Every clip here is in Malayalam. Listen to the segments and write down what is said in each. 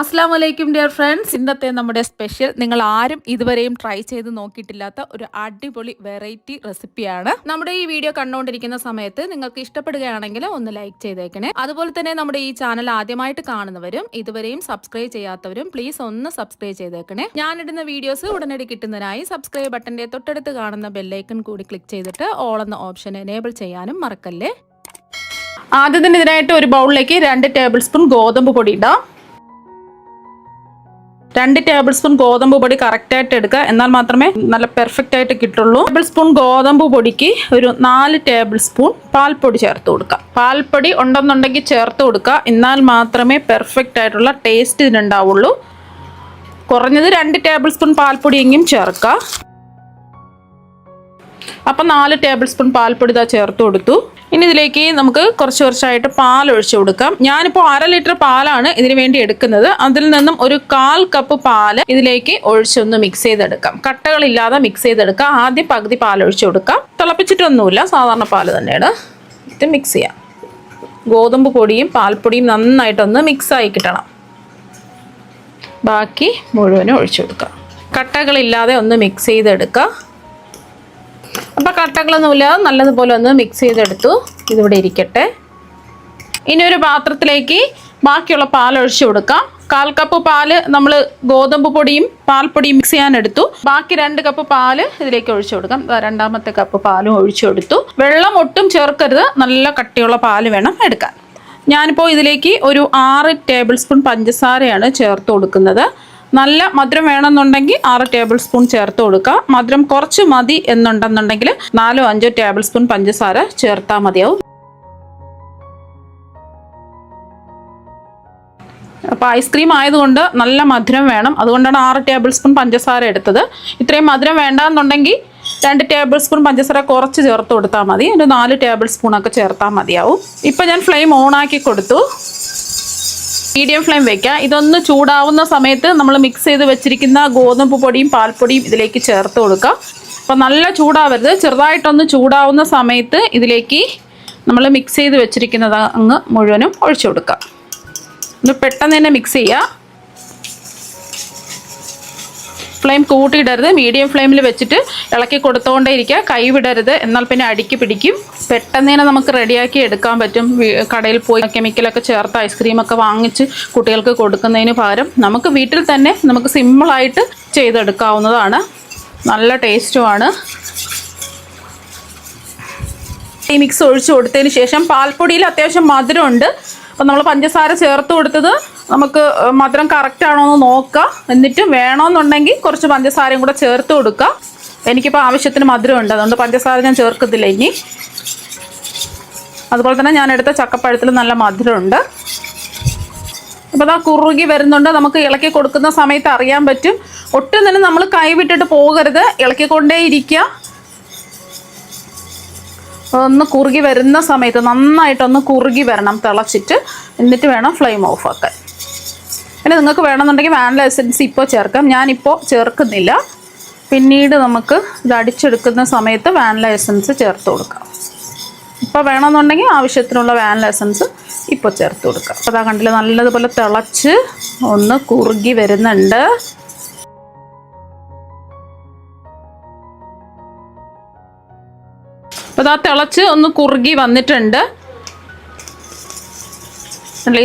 അസ്സലാമു അലൈക്കും ഡിയർ ഫ്രണ്ട്സ്. ഇന്നത്തെ നമ്മുടെ സ്പെഷ്യൽ നിങ്ങൾ ആരും ഇതുവരെയും ട്രൈ ചെയ്ത് നോക്കിയിട്ടില്ലാത്ത ഒരു അടിപൊളി വെറൈറ്റി റെസിപ്പിയാണ്. നമ്മുടെ ഈ വീഡിയോ കണ്ടുകൊണ്ടിരിക്കുന്ന സമയത്ത് നിങ്ങൾക്ക് ഇഷ്ടപ്പെടുകയാണെങ്കിൽ ഒന്ന് ലൈക്ക് ചെയ്തേക്കണേ. അതുപോലെ തന്നെ നമ്മുടെ ഈ ചാനൽ ആദ്യമായിട്ട് കാണുന്നവരും ഇതുവരെയും സബ്സ്ക്രൈബ് ചെയ്യാത്തവരും പ്ലീസ് ഒന്ന് സബ്സ്ക്രൈബ് ചെയ്തേക്കണേ. ഞാനിടുന്ന വീഡിയോസ് ഉടനടി കിട്ടുന്നതിനായി സബ്സ്ക്രൈബ് ബട്ടന്റെ തൊട്ടടുത്ത് കാണുന്ന ബെല്ലൈക്കൺ കൂടി ക്ലിക്ക് ചെയ്തിട്ട് ഓൾ എന്ന ഓപ്ഷൻ എനേബിൾ ചെയ്യാനും മറക്കല്ലേ. ആദ്യം തന്നെ ഇതിനായിട്ട് ഒരു ബൗളിലേക്ക് 2 ടേബിൾ സ്പൂൺ ഗോതമ്പ് പൊടി ഇടാം. 2 ടേബിൾ സ്പൂൺ ഗോതമ്പ് പൊടി കറക്റ്റായിട്ട് എടുക്കുക, എന്നാൽ മാത്രമേ നല്ല പെർഫെക്റ്റ് ആയിട്ട് കിട്ടുള്ളൂ. ടേബിൾ സ്പൂൺ ഗോതമ്പ് പൊടിക്ക് ഒരു 4 ടേബിൾ സ്പൂൺ പാൽപ്പൊടി ചേർത്ത് കൊടുക്കുക. പാൽപ്പൊടി ഉണ്ടെന്നുണ്ടെങ്കിൽ ചേർത്ത് കൊടുക്കുക, എന്നാൽ മാത്രമേ പെർഫെക്റ്റ് ആയിട്ടുള്ള ടേസ്റ്റ് ഇതിനുണ്ടാവുള്ളൂ. കുറഞ്ഞത് 2 ടേബിൾ സ്പൂൺ പാൽപ്പൊടിയെങ്കിലും ചേർക്കുക. അപ്പം 4 ടേബിൾ സ്പൂൺ പാൽപ്പൊടി ഇതാ ചേർത്ത് കൊടുത്തു. ഇനി ഇതിലേക്ക് നമുക്ക് കുറച്ചായിട്ട് പാൽ ഒഴിച്ചു കൊടുക്കാം. ഞാനിപ്പോൾ 1/2 ലിറ്റർ പാലാണ് ഇതിനു വേണ്ടി എടുക്കുന്നത്. അതിൽ നിന്നും ഒരു 1/4 കപ്പ് പാല് ഇതിലേക്ക് ഒഴിച്ചൊന്ന് മിക്സ് ചെയ്തെടുക്കാം. കട്ടകളില്ലാതെ മിക്സ് ചെയ്തെടുക്കാം. ആദ്യം പകുതി പാൽ ഒഴിച്ചു കൊടുക്കാം. തിളപ്പിച്ചിട്ടൊന്നുമില്ല, സാധാരണ പാല് തന്നെയാണ്. ഇത് മിക്സ് ചെയ്യാം. ഗോതമ്പ് പൊടിയും പാൽപ്പൊടിയും നന്നായിട്ടൊന്ന് മിക്സായി കിട്ടണം. ബാക്കി മുഴുവനും ഒഴിച്ചു കൊടുക്കാം. കട്ടകളില്ലാതെ ഒന്ന് മിക്സ് ചെയ്തെടുക്കുക. അപ്പോൾ കട്ടകളൊന്നുമില്ലാതെ നല്ലതുപോലെ ഒന്ന് മിക്സ് ചെയ്തെടുത്തു. ഇതിവിടെ ഇരിക്കട്ടെ. ഇനി ഒരു പാത്രത്തിലേക്ക് ബാക്കിയുള്ള പാൽ ഒഴിച്ചു കൊടുക്കാം. 1/4 കപ്പ് പാല് നമ്മൾ ഗോതമ്പ് പൊടിയും പാൽപ്പൊടിയും മിക്സ് ചെയ്യാൻ എടുത്തു. ബാക്കി 2 കപ്പ് പാല് ഇതിലേക്ക് ഒഴിച്ചു കൊടുക്കാം. 2ാമത്തെ കപ്പ് പാലും ഒഴിച്ചു കൊടുത്തു. വെള്ളം ഒട്ടും ചേർക്കരുത്, നല്ല കട്ടിയുള്ള പാല് വേണം എടുക്കാൻ. ഞാനിപ്പോൾ ഇതിലേക്ക് ഒരു 6 ടേബിൾ സ്പൂൺ പഞ്ചസാരയാണ് ചേർത്ത് കൊടുക്കുന്നത്. നല്ല മധുരം വേണമെന്നുണ്ടെങ്കിൽ 6 ടേബിൾ സ്പൂൺ ചേർത്ത് കൊടുക്കുക. മധുരം കുറച്ച് മതി എന്നുണ്ടെന്നുണ്ടെങ്കിൽ 4-5 ടേബിൾ സ്പൂൺ പഞ്ചസാര ചേർത്താൽ മതിയാവും. അപ്പോൾ ഐസ്ക്രീം ആയതുകൊണ്ട് നല്ല മധുരം വേണം, അതുകൊണ്ടാണ് 6 ടേബിൾ സ്പൂൺ പഞ്ചസാര എടുത്തത്. ഇത്രയും മധുരം വേണ്ടാന്നുണ്ടെങ്കിൽ 2 ടേബിൾ സ്പൂൺ പഞ്ചസാര കുറച്ച് ചേർത്ത് കൊടുത്താൽ മതി. ഒരു 4 ടേബിൾ സ്പൂണൊക്കെ ചേർത്താൽ മതിയാവും. ഇപ്പം ഞാൻ ഫ്ലെയിം ഓണാക്കി കൊടുത്തു. മീഡിയം ഫ്ലെയിം വയ്ക്കുക. ഇതൊന്ന് ചൂടാവുന്ന സമയത്ത് നമ്മൾ മിക്സ് ചെയ്ത് വെച്ചിരിക്കുന്ന ഗോതമ്പ് പൊടിയും പാൽപ്പൊടിയും ഇതിലേക്ക് ചേർത്ത് കൊടുക്കുക. അപ്പോൾ നല്ല ചൂടാവരുത്, ചെറുതായിട്ടൊന്ന് ചൂടാവുന്ന സമയത്ത് ഇതിലേക്ക് നമ്മൾ മിക്സ് ചെയ്ത് വെച്ചിരിക്കുന്നത് അങ്ങ് മുഴുവനും ഒഴിച്ചു കൊടുക്കുക. ഒന്ന് പെട്ടെന്ന് തന്നെ മിക്സ് ചെയ്യുക. ഫ്ലെയിം കൂട്ടിയിടരുത്, മീഡിയം ഫ്ലെയിമിൽ വെച്ചിട്ട് ഇളക്കി കൊടുത്തുകൊണ്ടേ ഇരിക്കുക. കൈ വിടരുത്, എന്നാൽ പിന്നെ അടിക്ക് പിടിക്കും. പെട്ടെന്ന് തന്നെ നമുക്ക് റെഡിയാക്കി എടുക്കാൻ പറ്റും. കടയിൽ പോയി കെമിക്കലൊക്കെ ചേർത്ത് ഐസ്ക്രീമൊക്കെ വാങ്ങിച്ച് കുട്ടികൾക്ക് കൊടുക്കുന്നതിന് പകരം നമുക്ക് വീട്ടിൽ തന്നെ നമുക്ക് സിമ്പിളായിട്ട് ചെയ്തെടുക്കാവുന്നതാണ്. നല്ല ടേസ്റ്റുമാണ്. ഈ മിക്സ് ഒഴിച്ചു കൊടുത്തതിന് ശേഷം പാൽപ്പൊടിയിൽ അത്യാവശ്യം മധുരമുണ്ട്. അപ്പം നമ്മൾ പഞ്ചസാര ചേർത്ത് കൊടുത്തത് നമുക്ക് മധുരം കറക്റ്റാണോ എന്ന് നോക്കുക. എന്നിട്ട് വേണമെന്നുണ്ടെങ്കിൽ കുറച്ച് പഞ്ചസാരയും കൂടെ ചേർത്ത് കൊടുക്കുക. എനിക്കിപ്പോൾ ആവശ്യത്തിന് മധുരമുണ്ട്, അതുകൊണ്ട് പഞ്ചസാര ഞാൻ ചേർക്കത്തില്ല ഇനി. അതുപോലെ തന്നെ ഞാൻ എടുത്ത ചക്കപ്പഴത്തിൽ നല്ല മധുരമുണ്ട്. അപ്പോൾ അതാ കുറുകി വരുന്നുണ്ട്. നമുക്ക് ഇളക്കി കൊടുക്കുന്ന സമയത്ത് അറിയാൻ പറ്റും. ഒട്ടും തന്നെ നമ്മൾ കൈ വിട്ടിട്ട് പോകരുത്, ഇളക്കിക്കൊണ്ടേ ഇരിക്കുക. ഒന്ന് കുറുകി വരുന്ന സമയത്ത് നന്നായിട്ടൊന്ന് കുറുകി വരണം, തിളച്ചിട്ട്. എന്നിട്ട് വേണം ഫ്ലെയിം ഓഫ് ആക്കാൻ. പിന്നെ നിങ്ങൾക്ക് വേണമെന്നുണ്ടെങ്കിൽ വാനില എസൻസ് ഇപ്പോൾ ചേർക്കാം. ഞാനിപ്പോൾ ചേർക്കുന്നില്ല. പിന്നീട് നമുക്ക് ഇത് അടിച്ചെടുക്കുന്ന സമയത്ത് വാനില എസൻസ് ചേർത്ത് കൊടുക്കാം. ഇപ്പോൾ വേണമെന്നുണ്ടെങ്കിൽ ആവശ്യത്തിനുള്ള വാനില എസൻസ് ഇപ്പോൾ ചേർത്ത് കൊടുക്കാം. അപ്പോൾ അതാ കണ്ടില്ല, നല്ലതുപോലെ തിളച്ച് ഒന്ന് കുറുകി വരുന്നുണ്ട്. അപ്പോൾ അത് തിളച്ച് ഒന്ന് കുറുകി വന്നിട്ടുണ്ട്.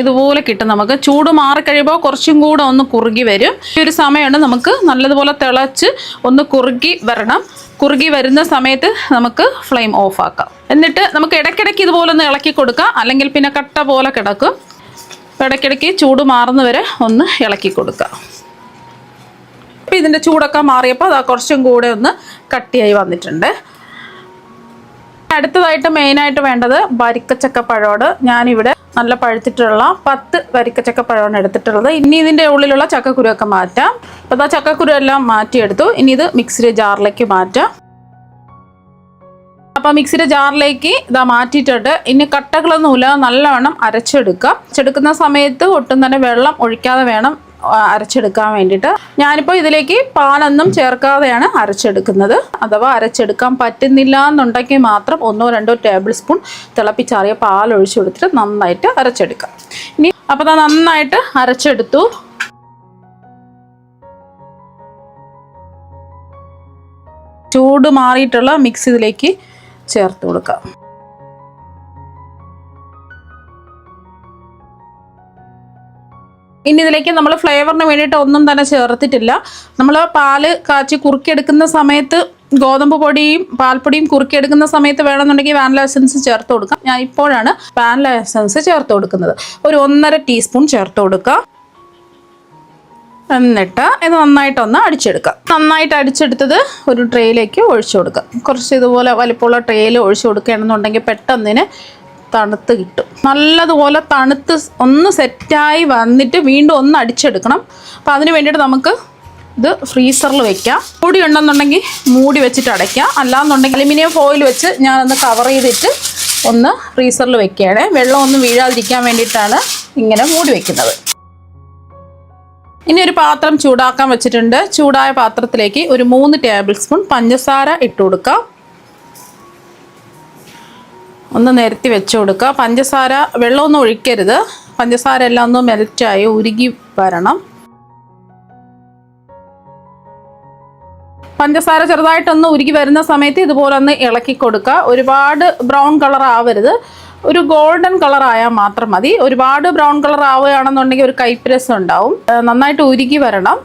ഇതുപോലെ കിട്ടും. നമുക്ക് ചൂട് മാറിക്കഴിയുമ്പോൾ കുറച്ചും കൂടെ ഒന്ന് കുറുകി വരും. ഈ ഒരു സമയമാണ് നമുക്ക് നല്ലതുപോലെ തിളച്ച് ഒന്ന് കുറുകി വരണം. കുറുകി വരുന്ന സമയത്ത് നമുക്ക് ഫ്ലെയിം ഓഫ് ആക്കാം. എന്നിട്ട് നമുക്ക് ഇടയ്ക്കിടയ്ക്ക് ഇതുപോലെ ഒന്ന് ഇളക്കി കൊടുക്കാം, അല്ലെങ്കിൽ പിന്നെ കട്ട പോലെ കിടക്കും. ഇടയ്ക്കിടയ്ക്ക് ചൂട് മാറുന്നവരെ ഒന്ന് ഇളക്കി കൊടുക്കുക. അപ്പോൾ ഇതിൻ്റെ ചൂടൊക്കെ മാറിയപ്പോൾ അത് കുറച്ചും കൂടെ ഒന്ന് കട്ടിയായി വന്നിട്ടുണ്ട്. അടുത്തതായിട്ട് മെയിനായിട്ട് വേണ്ടത് വരിക്കച്ചക്കപ്പഴമാണ്. ഞാനിവിടെ നല്ല പഴുത്തിട്ടുള്ള 10 വരിക്കച്ചക്കപ്പഴമാണ് എടുത്തിട്ടുള്ളത്. ഇനി ഇതിൻ്റെ ഉള്ളിലുള്ള ചക്കക്കുരുവൊക്കെ മാറ്റാം. അപ്പോൾ ആ ചക്കക്കുരു എല്ലാം മാറ്റിയെടുത്തു. ഇനി ഇത് മിക്സിയുടെ ജാറിലേക്ക് മാറ്റാം. അപ്പോൾ മിക്സിയുടെ ജാറിലേക്ക് ഇതാ മാറ്റിയിട്ടുണ്ട്. ഇനി കട്ടകളൊന്നുമില്ല, നല്ലവണ്ണം അരച്ചെടുക്കാം. അരച്ചെടുക്കുന്ന സമയത്ത് ഒട്ടും തന്നെ വെള്ളം ഒഴിക്കാതെ വേണം അരച്ചെടുക്കാൻ വേണ്ടിയിട്ട്. ഞാനിപ്പോൾ ഇതിലേക്ക് പാലൊന്നും ചേർക്കാതെയാണ് അരച്ചെടുക്കുന്നത്. അഥവാ അരച്ചെടുക്കാൻ പറ്റുന്നില്ല എന്നുണ്ടെങ്കിൽ മാത്രം 1-2 ടേബിൾ സ്പൂൺ തിളപ്പിച്ചാറിയ പാൽ ഒഴിച്ചു കൊടുത്തിട്ട് നന്നായിട്ട് അരച്ചെടുക്കാം. ഇനി അപ്പോൾ നന്നായിട്ട് അരച്ചെടുത്തു. ചൂട് മാറിയിട്ടുള്ള മിക്സ് ഇതിലേക്ക് ചേർത്ത് കൊടുക്കാം. ഇനി ഇതിലേക്ക് നമ്മൾ ഫ്ലേവറിന് വേണ്ടിയിട്ട് ഒന്നും തന്നെ ചേർത്തിട്ടില്ല. നമ്മൾ പാല് കാച്ചി കുറുക്കിയെടുക്കുന്ന സമയത്ത് ഗോതമ്പ് പൊടിയും പാൽപ്പൊടിയും കുറുക്കിയെടുക്കുന്ന സമയത്ത് വേണമെന്നുണ്ടെങ്കിൽ വാനില എസൻസ് ചേർത്ത് കൊടുക്കാം. ഞാൻ ഇപ്പോഴാണ് വാനില എസൻസ് ചേർത്ത് കൊടുക്കുന്നത്. ഒരു 1.5 ടീസ്പൂൺ ചേർത്ത് കൊടുക്കുക. എന്നിട്ട് ഇത് നന്നായിട്ടൊന്ന് അടിച്ചെടുക്കാം. നന്നായിട്ട് അടിച്ചെടുത്തത് ഒരു ട്രേയിലേക്ക് ഒഴിച്ചു കൊടുക്കാം. കുറച്ച് ഇതുപോലെ വലിപ്പമുള്ള ട്രേയിൽ ഒഴിച്ചു കൊടുക്കുകയാണെന്നുണ്ടെങ്കിൽ പെട്ടെന്ന് തണുത്ത് കിട്ടും. നല്ലതുപോലെ തണുത്ത് ഒന്ന് സെറ്റായി വന്നിട്ട് വീണ്ടും ഒന്ന് അടിച്ചെടുക്കണം. അപ്പോൾ അതിന് വേണ്ടിയിട്ട് നമുക്ക് ഇത് ഫ്രീസറിൽ വെക്കാം. മൂടി ഉണ്ടെന്നുണ്ടെങ്കിൽ മൂടി വെച്ചിട്ട് അടയ്ക്കാം. അല്ലാന്നുണ്ടെങ്കിൽ അലുമിനിയം ഫോയിൽ വെച്ച് ഞാനൊന്ന് കവർ ചെയ്തിട്ട് ഒന്ന് ഫ്രീസറിൽ വെക്കുകയാണ്. വെള്ളം ഒന്നും വീഴാതിരിക്കാൻ വേണ്ടിയിട്ടാണ് ഇങ്ങനെ മൂടി വയ്ക്കുന്നത്. ഇനി ഒരു പാത്രം ചൂടാക്കാൻ വെച്ചിട്ടുണ്ട്. ചൂടായ പാത്രത്തിലേക്ക് ഒരു 3 ടേബിൾ സ്പൂൺ പഞ്ചസാര ഇട്ട് കൊടുക്കാം. ഒന്ന് നിരത്തി വെച്ച് കൊടുക്കുക. പഞ്ചസാര വെള്ളമൊന്നും ഒഴിക്കരുത്. പഞ്ചസാര എല്ലാം ഒന്ന് മെൽറ്റായി ഉരുകി വരണം. പഞ്ചസാര ചെറുതായിട്ടൊന്ന് ഉരുകി വരുന്ന സമയത്ത് ഇതുപോലെ ഒന്ന് ഇളക്കി കൊടുക്കുക. ഒരുപാട് ബ്രൗൺ കളർ ആവരുത്, ഒരു ഗോൾഡൻ കളർ ആയാൽ മാത്രം മതി. ഒരുപാട് ബ്രൗൺ കളർ ആവുകയാണെന്നുണ്ടെങ്കിൽ ഒരു കയ്പ്പ് രസം ഉണ്ടാവും. നന്നായിട്ട് ഉരുകി വരണം.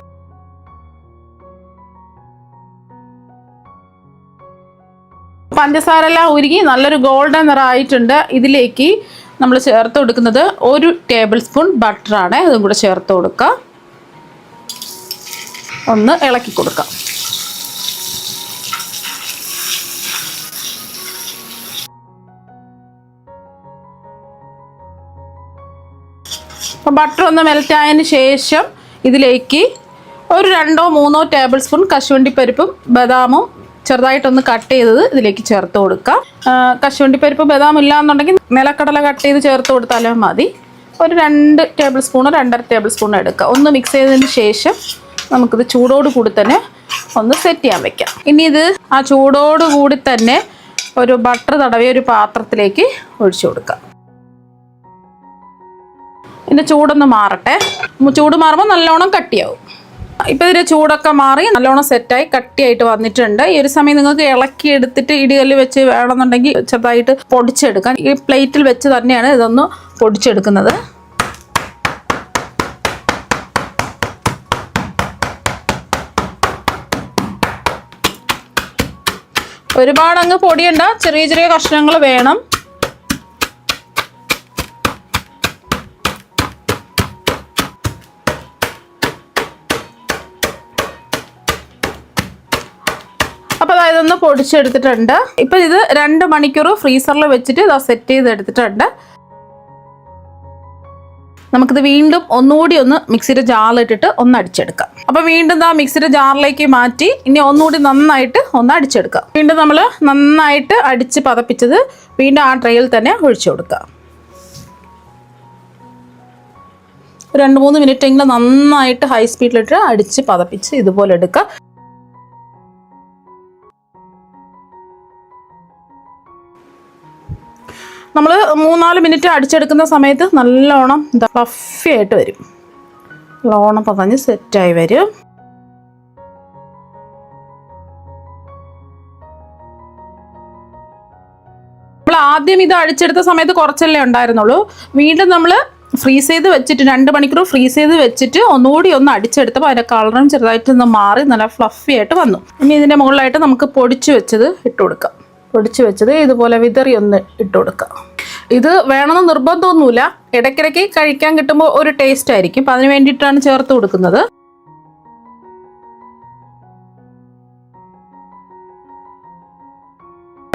പഞ്ചസാര എല്ലാം ഉരുകി നല്ലൊരു ഗോൾഡൻ നിറമായിട്ടുണ്ട്. ഇതിലേക്ക് നമ്മൾ ചേർത്ത് കൊടുക്കുന്നത് 1 ടേബിൾ സ്പൂൺ ബട്ടറാണ്. അതും കൂടെ ചേർത്ത് കൊടുക്കുക. ഒന്ന് ഇളക്കി കൊടുക്കാം. അപ്പോൾ ബട്ടർ ഒന്ന് മെൽറ്റ് ആയതിന് ശേഷം ഇതിലേക്ക് ഒരു 2-3 ടേബിൾ സ്പൂൺ കശുവണ്ടിപ്പരിപ്പും ബദാമും ചെറുതായിട്ടൊന്ന് കട്ട് ചെയ്തത് ഇതിലേക്ക് ചേർത്ത് കൊടുക്കാം. കശുവണ്ടിപ്പരിപ്പ് ബദാം ഇല്ലാന്നുണ്ടെങ്കിൽ നിലക്കടല കട്ട് ചെയ്ത് ചേർത്ത് കൊടുത്താലും മതി. ഒരു 2 ടേബിൾ സ്പൂണോ 2.5 ടേബിൾ സ്പൂണോ എടുക്കുക. ഒന്ന് മിക്സ് ചെയ്തതിന് ശേഷം നമുക്കിത് ചൂടോട് കൂടി തന്നെ ഒന്ന് സെറ്റ് ചെയ്യാൻ വെക്കാം. ഇനി ഇത് ആ ചൂടോട് കൂടി തന്നെ ഒരു ബട്ടർ തടവിയ ഒരു പാത്രത്തിലേക്ക് ഒഴിച്ചു കൊടുക്കാം. ഇതിൻ്റെ ചൂടൊന്ന് മാറട്ടെ. ചൂട് മാറുമ്പോൾ നല്ലോണം കട്ടിയാവും. ഇപ്പോൾ ഇതിൻ്റെ ചൂടൊക്കെ മാറി നല്ലോണം സെറ്റായി കട്ടിയായിട്ട് വന്നിട്ടുണ്ട്. ഈ ഒരു സമയം നിങ്ങൾക്ക് ഇളക്കി എടുത്തിട്ട് ഇടികല്ല് വെച്ച് വേണമെന്നുണ്ടെങ്കിൽ ചെറുതായിട്ട് പൊടിച്ചെടുക്കാം. ഈ പ്ലേറ്റിൽ വെച്ച് തന്നെയാണ് ഇതൊന്ന് പൊടിച്ചെടുക്കുന്നത്. ഒരുപാട് അങ്ങ് പൊടിയണ്ട, ചെറിയ ചെറിയ കഷ്ണങ്ങൾ വേണം. അപ്പോൾ ഇതൊന്ന് പൊടിച്ചെടുത്തിട്ടുണ്ട്. ഇപ്പം ഇത് 2 മണിക്കൂർ ഫ്രീസറിൽ വെച്ചിട്ട് ഇത് സെറ്റ് ചെയ്തെടുത്തിട്ടുണ്ട്. നമുക്കിത് വീണ്ടും ഒന്നുകൂടി ഒന്ന് മിക്സിയുടെ ജാറിലിട്ടിട്ട് ഒന്ന് അടിച്ചെടുക്കാം. അപ്പോൾ വീണ്ടും ആ മിക്സിയുടെ ജാറിലേക്ക് മാറ്റി ഇനി ഒന്നുകൂടി നന്നായിട്ട് ഒന്ന് അടിച്ചെടുക്കാം. വീണ്ടും നമ്മൾ നന്നായിട്ട് അടിച്ച് പതപ്പിച്ചത് വീണ്ടും ആ ട്രേയിൽ തന്നെ ഒഴിച്ചു കൊടുക്കുക. 2-3 മിനിറ്റെങ്കിലും നന്നായിട്ട് ഹൈ സ്പീഡിലിട്ട് അടിച്ച് പതപ്പിച്ച് ഇതുപോലെ എടുക്കുക. നമ്മൾ 3-4 മിനിറ്റ് അടിച്ചെടുക്കുന്ന സമയത്ത് നല്ലോണം ഫ്ലഫി ആയിട്ട് വരും. നല്ലോണം പതഞ്ഞ് സെറ്റായി വരും. നമ്മൾ ആദ്യം ഇത് അടിച്ചെടുത്ത സമയത്ത് കുറച്ചല്ലേ ഉണ്ടായിരുന്നുള്ളൂ. വീണ്ടും നമ്മൾ ഫ്രീസ് ചെയ്ത് വെച്ചിട്ട് 2 മണിക്കൂർ ഫ്രീസ് ചെയ്ത് വെച്ചിട്ട് ഒന്നുകൂടി ഒന്ന് അടിച്ചെടുത്തപ്പോൾ അതിൻ്റെ കളറും ചെറുതായിട്ടൊന്ന് മാറി നല്ല ഫ്ലഫി ആയിട്ട് വന്നു. ഇനി ഇതിൻ്റെ മുകളിലായിട്ട് നമുക്ക് പൊടിച്ച് വെച്ചത് ഇട്ട് കൊടുക്കാം. പൊടിച്ച് വെച്ചത് ഇതുപോലെ വിതറി ഒന്ന് ഇട്ട് കൊടുക്കാം. ഇത് വേണമെന്ന് നിർബന്ധമൊന്നുമില്ല. ഇടയ്ക്കിടയ്ക്ക് കഴിക്കാൻ കിട്ടുമ്പോൾ ഒരു ടേസ്റ്റ് ആയിരിക്കും. അപ്പം അതിന് വേണ്ടിയിട്ടാണ് ചേർത്ത് കൊടുക്കുന്നത്.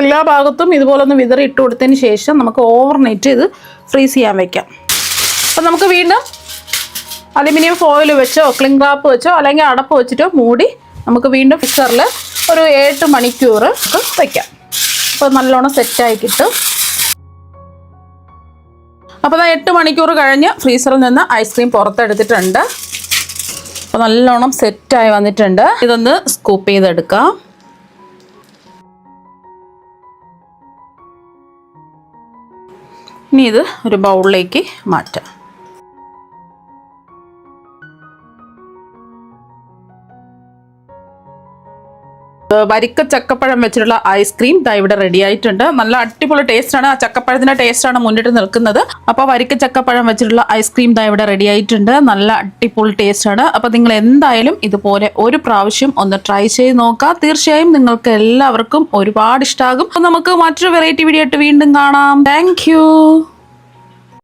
എല്ലാ ഭാഗത്തും ഇതുപോലെ ഒന്ന് വിതറി ഇട്ട് കൊടുത്തതിന് ശേഷം നമുക്ക് ഓവർനൈറ്റ് ഇത് ഫ്രീസ് ചെയ്യാൻ വെക്കാം. അപ്പം നമുക്ക് വീണ്ടും അലുമിനിയം ഫോയിൽ വെച്ചോ ക്ലിംഗ് റാപ്പ് വെച്ചോ അല്ലെങ്കിൽ അടപ്പ് വെച്ചിട്ടോ മൂടി നമുക്ക് വീണ്ടും ഫ്രീസറിൽ ഒരു 8 മണിക്കൂർ വയ്ക്കാം. അപ്പോൾ നല്ലോണം സെറ്റായി കിട്ടും. അപ്പോൾ 8 മണിക്കൂർ കഴിഞ്ഞ് ഫ്രീസറിൽ നിന്ന് ഐസ്ക്രീം പുറത്തെടുത്തിട്ടുണ്ട്. അപ്പോൾ നല്ലോണം സെറ്റായി വന്നിട്ടുണ്ട്. ഇതൊന്ന് സ്കൂപ്പ് ചെയ്തെടുക്കാം. ഇനി ഇത് ഒരു ബൗളിലേക്ക് മാറ്റാം. വരിക്ക ചക്കപ്പഴം വെച്ചിട്ടുള്ള ഐസ്ക്രീം ഇവിടെ റെഡി ആയിട്ടുണ്ട്. നല്ല അടിപൊളി ടേസ്റ്റ് ആണ്. ആ ചക്കപ്പഴത്തിന്റെ ടേസ്റ്റ് ആണ് മുന്നിട്ട് നിൽക്കുന്നത്. അപ്പോൾ വരിക്ക ചക്കപ്പഴം വെച്ചിട്ടുള്ള ഐസ്ക്രീം ഇവിടെ റെഡി ആയിട്ടുണ്ട്. നല്ല അടിപൊളി ടേസ്റ്റ് ആണ്. അപ്പോൾ നിങ്ങൾ എന്തായാലും ഇതുപോലെ ഒരു പ്രാവശ്യം ഒന്ന് ട്രൈ ചെയ്ത് നോക്കുക. തീർച്ചയായും നിങ്ങൾക്ക് എല്ലാവർക്കും ഒരുപാട് ഇഷ്ടമാകും. അപ്പോൾ നമുക്ക് മറ്റൊരു വെറൈറ്റി വീഡിയോ ആയിട്ട് വീണ്ടും കാണാം. താങ്ക്